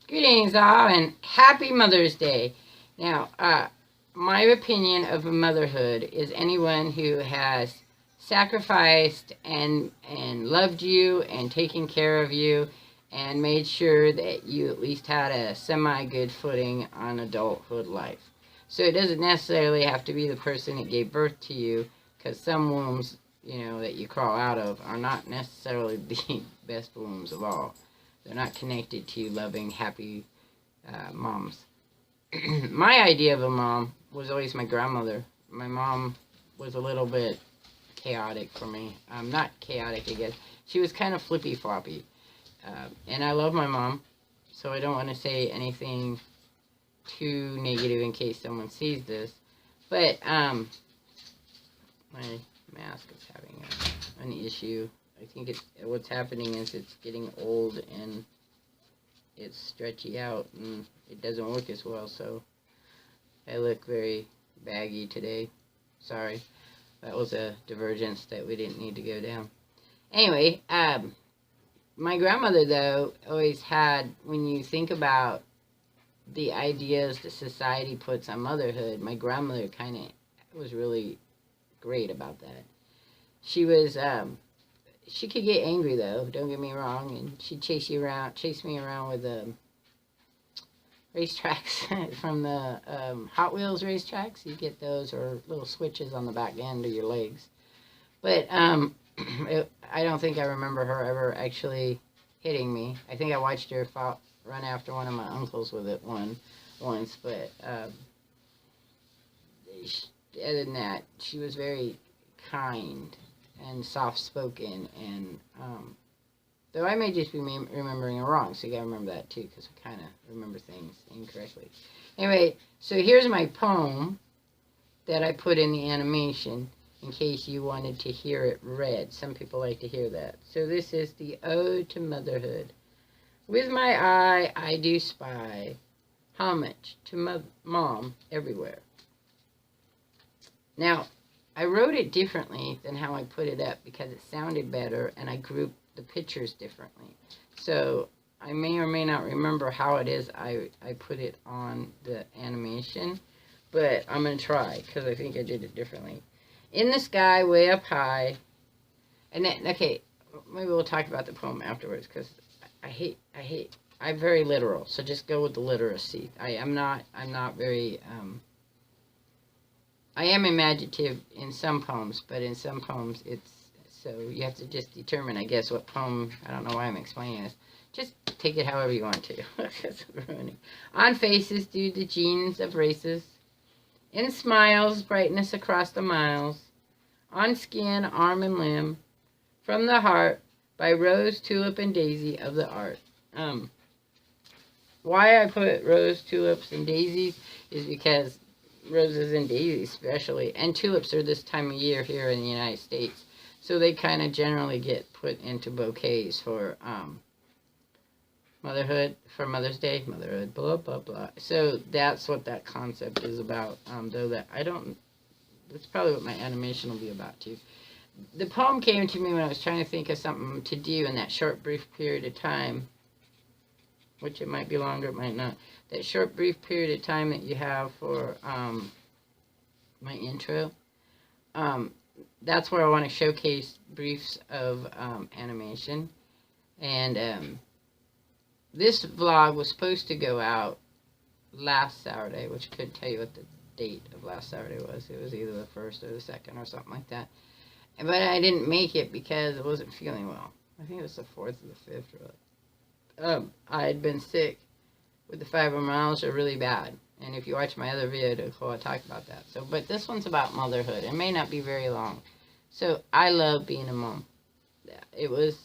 Greetings all and happy Mother's Day. Now, my opinion of motherhood is anyone who has sacrificed and loved you and taken care of you and made sure that you at least had a semi-good footing on adulthood life. So it doesn't necessarily have to be the person that gave birth to you, because some wombs, that you crawl out of are not necessarily the best wombs of all. They're not connected to loving, happy moms. My idea of a mom was always my grandmother. My mom was a little bit chaotic for me. Not chaotic, I guess. She was kind of flippy-floppy. And I love my mom, so I don't want to say anything too negative in case someone sees this. But my mask is having an issue. I think what's happening is it's getting old and it's stretchy out and it doesn't work as well, so I look very baggy today. Sorry. That was a divergence that we didn't need to go down. Anyway, my grandmother, though, always had, when you think about the ideas that society puts on motherhood, my grandmother kind of was really great about that. She was, she could get angry, though, don't get me wrong, and she'd chase me around with racetracks from the Hot Wheels racetracks. You get those, or little switches on the back end of your legs. But I don't think I remember her ever actually hitting me. I think I watched her run after one of my uncles with it once, but other than that, she was very kind and soft-spoken, and though I may just be remembering it wrong, so you gotta remember that too, because I kind of remember things incorrectly. Anyway, so here's my poem that I put in the animation in case you wanted to hear it read. Some people like to hear that. So this is the Ode to Motherhood. With my eye I do spy homage to mom everywhere. Now, I wrote it differently than how I put it up because it sounded better, and I grouped the pictures differently. So I may or may not remember how it is I put it on the animation, but I'm going to try because I think I did it differently. In the sky, way up high, and then, okay, maybe we'll talk about the poem afterwards because I'm very literal, so just go with the literacy. I'm not very, I am imaginative in some poems, but in some poems so you have to just determine, I guess, what poem. I don't know why I'm explaining this. Just take it however you want to. On faces due the genes of races, in smiles, brightness across the miles, on skin, arm, and limb, from the heart, by rose, tulip, and daisy of the art. Why I put rose, tulips, and daisies is because roses and daisies especially, and tulips are this time of year here in the United States, so they kind of generally get put into bouquets for motherhood, for Mother's Day, motherhood, blah blah blah. So that's what that concept is about. Though that's probably what my animation will be about too. The poem came to me when I was trying to think of something to do in that short brief period of time, which it might be longer, it might not. That short, brief period of time that you have for my intro, that's where I want to showcase briefs of animation. And this vlog was supposed to go out last Saturday, which I couldn't tell you what the date of last Saturday was. It was either the 1st or the 2nd or something like that. But I didn't make it because I wasn't feeling well. I think it was the 4th or the 5th, really. I had been sick with the fibromyalgia really bad, and if you watch my other video, I talk about that. So, but this one's about motherhood. It may not be very long. So I love being a mom. It was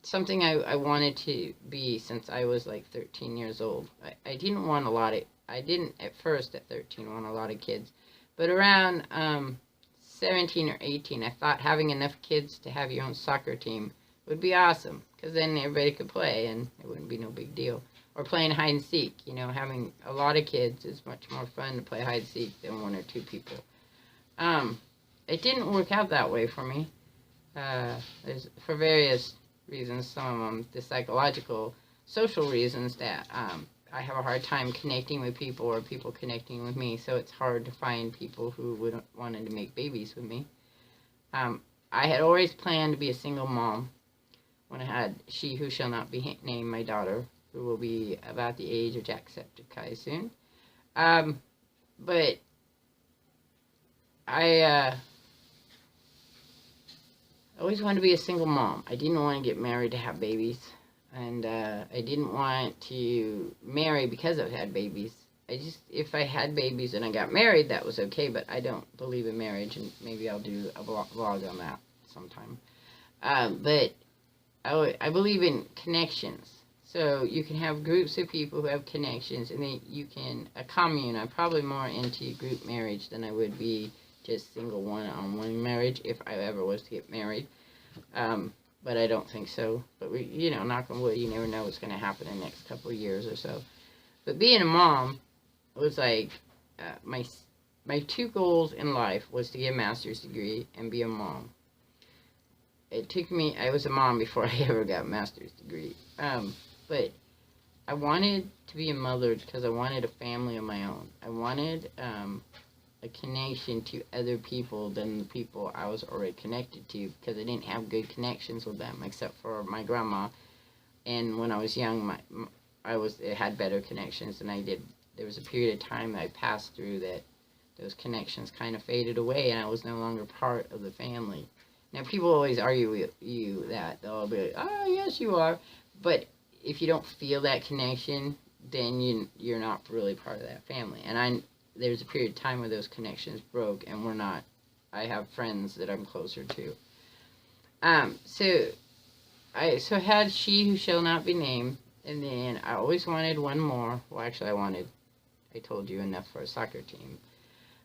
something I wanted to be since I was like 13 years old. I didn't want a lot of. I didn't at first at 13 want a lot of kids, but around 17 or 18, I thought having enough kids to have your own soccer team would be awesome, because then everybody could play and it wouldn't be no big deal. Or playing hide and seek. Having a lot of kids is much more fun to play hide and seek than 1 or 2 people. It didn't work out that way for me. For various reasons. Some of them, the psychological social reasons that I have a hard time connecting with people or people connecting with me, so it's hard to find people who would wanted to make babies with me. I had always planned to be a single mom when I had She Who Shall Not Be Named, my daughter, who will be about the age of Jacksepticeye soon. But I always wanted to be a single mom. I didn't want to get married to have babies. And I didn't want to marry because I've had babies. If I had babies and I got married, that was okay, but I don't believe in marriage, and maybe I'll do a vlog on that sometime. But I believe in connections. So you can have groups of people who have connections, and then you can, a commune. I'm probably more into group marriage than I would be just single one-on-one marriage if I ever was to get married. But I don't think so. But knock on wood, you never know what's going to happen in the next couple of years or so. But being a mom was like, my two goals in life was to get a master's degree and be a mom. It took me, I was a mom before I ever got a master's degree. But I wanted to be a mother because I wanted a family of my own. I wanted a connection to other people than the people I was already connected to, because I didn't have good connections with them except for my grandma. And when I was young, I had better connections than I did. There was a period of time that I passed through that those connections kind of faded away, and I was no longer part of the family. Now, people always argue with you that they'll be like, "Oh, yes, you are," but if you don't feel that connection, then you're not really part of that family. And there's a period of time where those connections broke, and we're not. I have friends that I'm closer to. So I had She Who Shall Not Be Named, and then I always wanted one more. Well, actually, I told you, enough for a soccer team.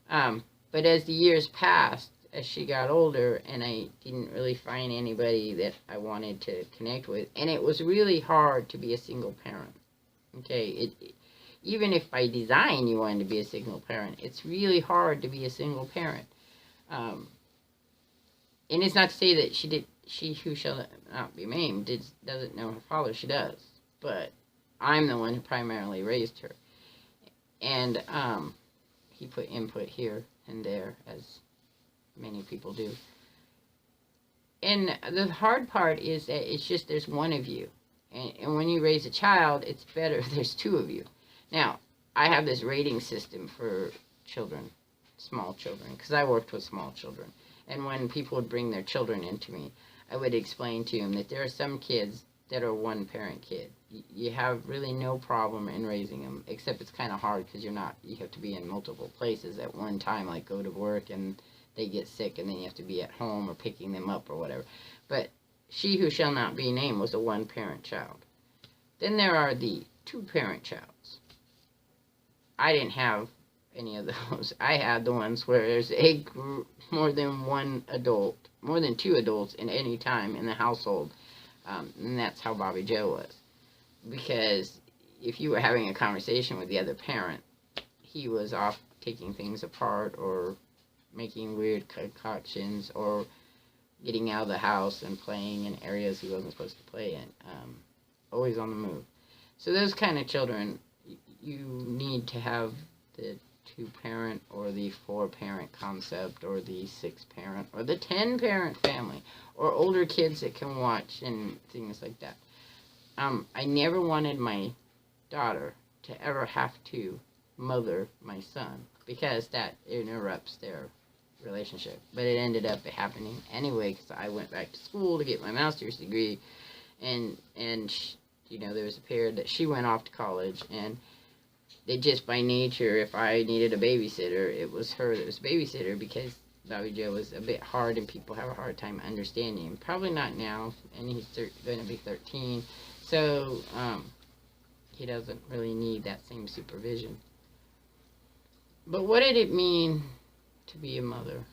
But as the years passed, as she got older, and I didn't really find anybody that I wanted to connect with, and it was really hard to be a single parent. Okay, even if by design you wanted to be a single parent, it's really hard to be a single parent. And it's not to say that She Who Shall Not Be Named doesn't know her father. She does, but I'm the one who primarily raised her, and he put input here and there, as many people do. And the hard part is that it's just there's one of you, and when you raise a child, it's better if there's two of you. Now, I have this rating system for children, small children, because I worked with small children. And when people would bring their children into me, I would explain to them that there are some kids that are one-parent kid. You have really no problem in raising them, except it's kind of hard because you have to be in multiple places at one time, like go to work and they get sick and then you have to be at home or picking them up or whatever. But She Who Shall Not Be Named was a one-parent child. Then there are the two-parent childs. I didn't have any of those. I had the ones where there's more than two adults in any time in the household. And that's how Bobby Joe was. Because if you were having a conversation with the other parent, he was off taking things apart or making weird concoctions or getting out of the house and playing in areas he wasn't supposed to play in. Always on the move. So those kind of children, you need to have the two-parent or the four-parent concept or the 6-parent or the 10-parent family or older kids that can watch and things like that. I never wanted my daughter to ever have to mother my son because that interrupts their relationship. But it ended up happening anyway because I went back to school to get my master's degree, and there was a period that she went off to college, and they just by nature, if I needed a babysitter, it was her that was babysitter because Bobby Joe was a bit hard and people have a hard time understanding him. Probably not now, and he's going to be 13, so he doesn't really need that same supervision. But what did it mean to be a mother?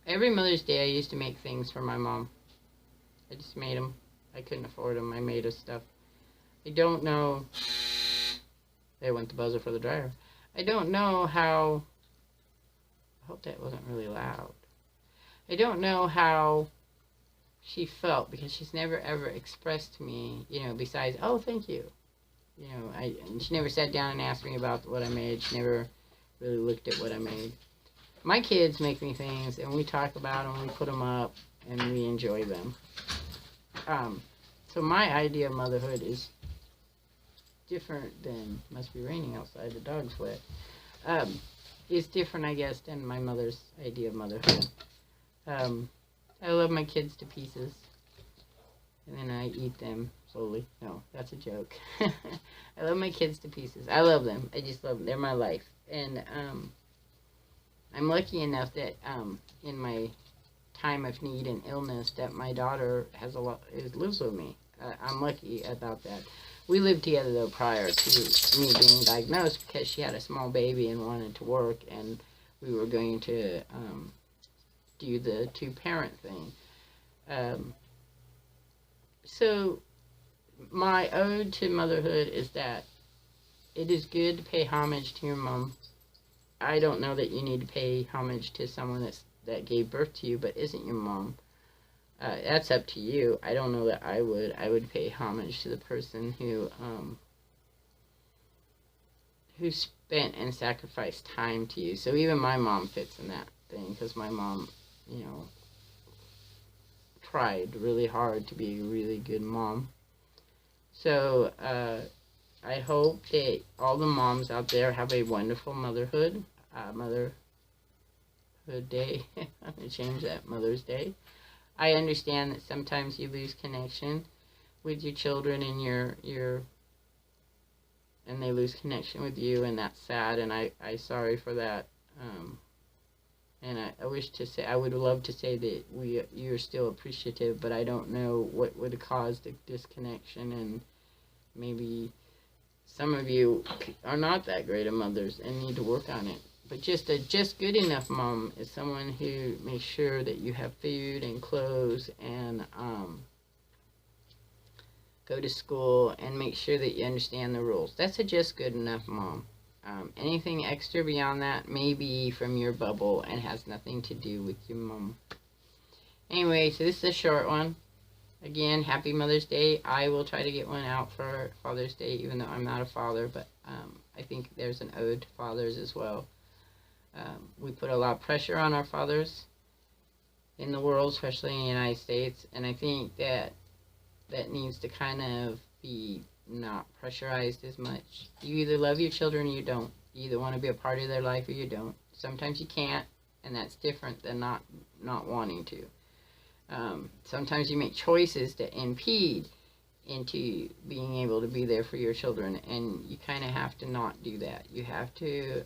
Every Mother's Day I used to make things for my mom. I just made them. I couldn't afford them. I made her stuff. I don't know. There went the buzzer for the dryer. I don't know how. I hope that wasn't really loud. I don't know how she felt, because she's never ever expressed to me, you know, besides, oh, thank you. You know, and she never sat down and asked me about what I made. She never really looked at what I made. My kids make me things, and we talk about them, we put them up, and we enjoy them. So my idea of motherhood is different than, must be raining outside, the dog's wet. Is different, I guess, than my mother's idea of motherhood. I love my kids to pieces, and then I eat them slowly. No, that's a joke. I love my kids to pieces. I love them. I just love them. They're my life. And I'm lucky enough that in my time of need and illness, that my daughter lives with me. I'm lucky about that. We lived together, though, prior to me being diagnosed, because she had a small baby and wanted to work, and we were going to do the two-parent thing. So my ode to motherhood is that it is good to pay homage to your mom. I don't know that you need to pay homage to someone that gave birth to you but isn't your mom. That's up to you. I don't know that I would. I would pay homage to the person who spent and sacrificed time to you. So even my mom fits in that thing, because my mom, you know, tried really hard to be a really good mom. So I hope that all the moms out there have a wonderful motherhood day. I'm going to change that, Mother's Day. I understand that sometimes you lose connection with your children, and and they lose connection with you, and that's sad, and I'm sorry for that. And I wish to say, I would love to say that you're still appreciative, but I don't know what would cause the disconnection, and maybe some of you are not that great of mothers and need to work on it. But just a good enough mom is someone who makes sure that you have food and clothes and go to school and make sure that you understand the rules. That's a just good enough mom. Anything extra beyond that may be from your bubble and has nothing to do with your mom. Anyway, so this is a short one. Again, happy Mother's Day. I will try to get one out for Father's Day, even though I'm not a father, but I think there's an ode to fathers as well. We put a lot of pressure on our fathers in the world, especially in the United States, and I think that needs to kind of be not pressurized as much. You either love your children or you don't. You either want to be a part of their life or you don't. Sometimes you can't, and that's different than not wanting to. Sometimes you make choices that impede into being able to be there for your children, and you kind of have to not do that. You have to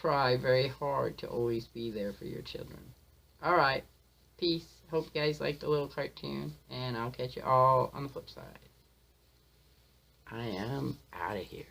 try very hard to always be there for your children. Alright, peace. Hope you guys liked the little cartoon, and I'll catch you all on the flip side. I am out of here.